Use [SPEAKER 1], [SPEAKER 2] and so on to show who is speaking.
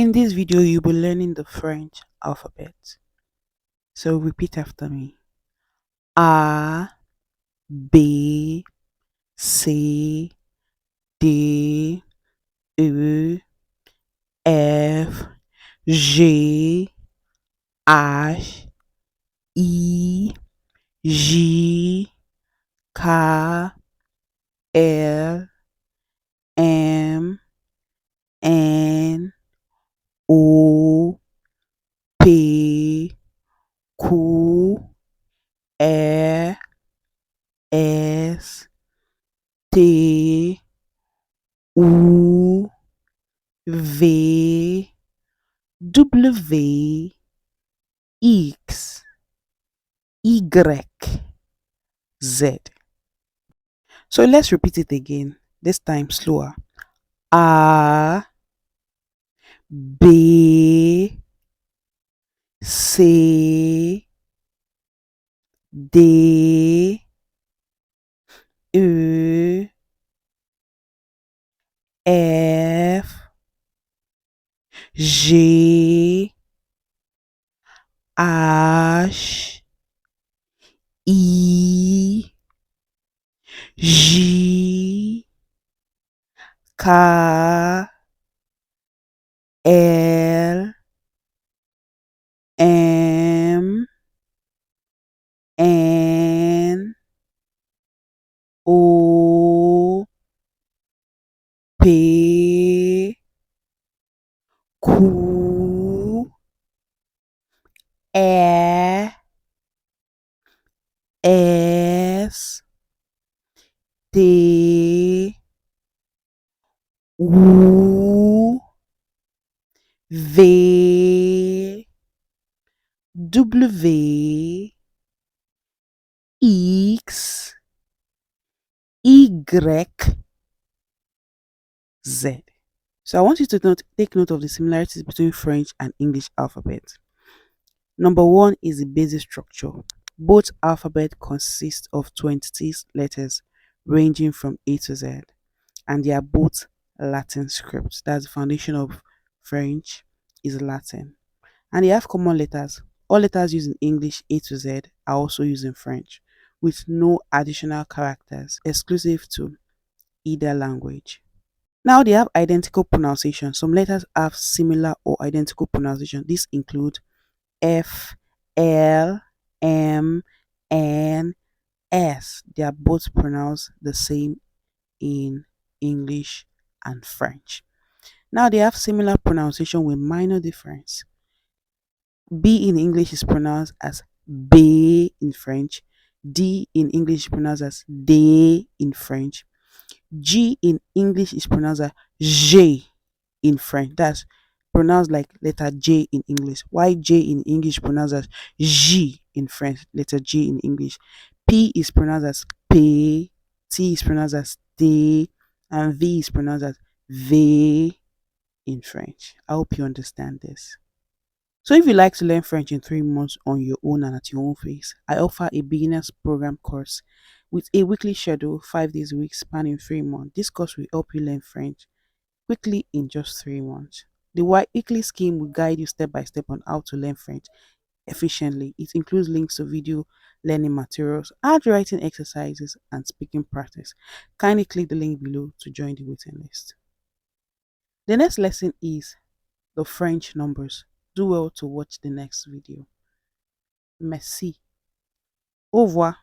[SPEAKER 1] In this video, you'll be learning the French alphabet. So repeat after me. A, B, C, D, E, F, G, H, I, J, K, L, M, N, O, P, Q, R, S, T, U, V, W, X, Y, Z. So let's repeat it again, this time slower. A, B, C, D, E, F, G, H, I, J, K, L, M, N, O, P, Q, R, S, T, U, V, W, X, Y, Z. So I want you to take note of the similarities between French and English alphabet. Number one is the basic structure. Both alphabet consist of 26 letters ranging from A to Z, and they are both Latin scripts. That's the foundation of French is Latin. And they have common letters. All letters used in English A to Z are also used in French, with no additional characters exclusive to either language. Now they have identical pronunciation. Some letters have similar or identical pronunciation. These include F, L, M, N, S. They are both pronounced the same in English and French. Now they have similar pronunciation with minor difference. B in English is pronounced as B in French. D in English is pronounced as D in French. G in English is pronounced as J in French. That's pronounced like letter J in English. Why J in English pronounced as G in French, letter G in English. P is pronounced as P, T is pronounced as T, and V is pronounced as V in French. I hope you understand this. So if you like to learn French in 3 months on your own and at your own pace, I offer a beginner's program course with a weekly schedule, 5 days a week, spanning 3 months. This course will help you learn French quickly in just 3 months. The weekly scheme will guide you step by step on how to learn French efficiently. It includes links to video learning materials, hard writing exercises, and speaking practice. Kindly click the link below to join the waiting list. The next lesson is the French numbers. Do well to watch the next video. Merci. Au revoir.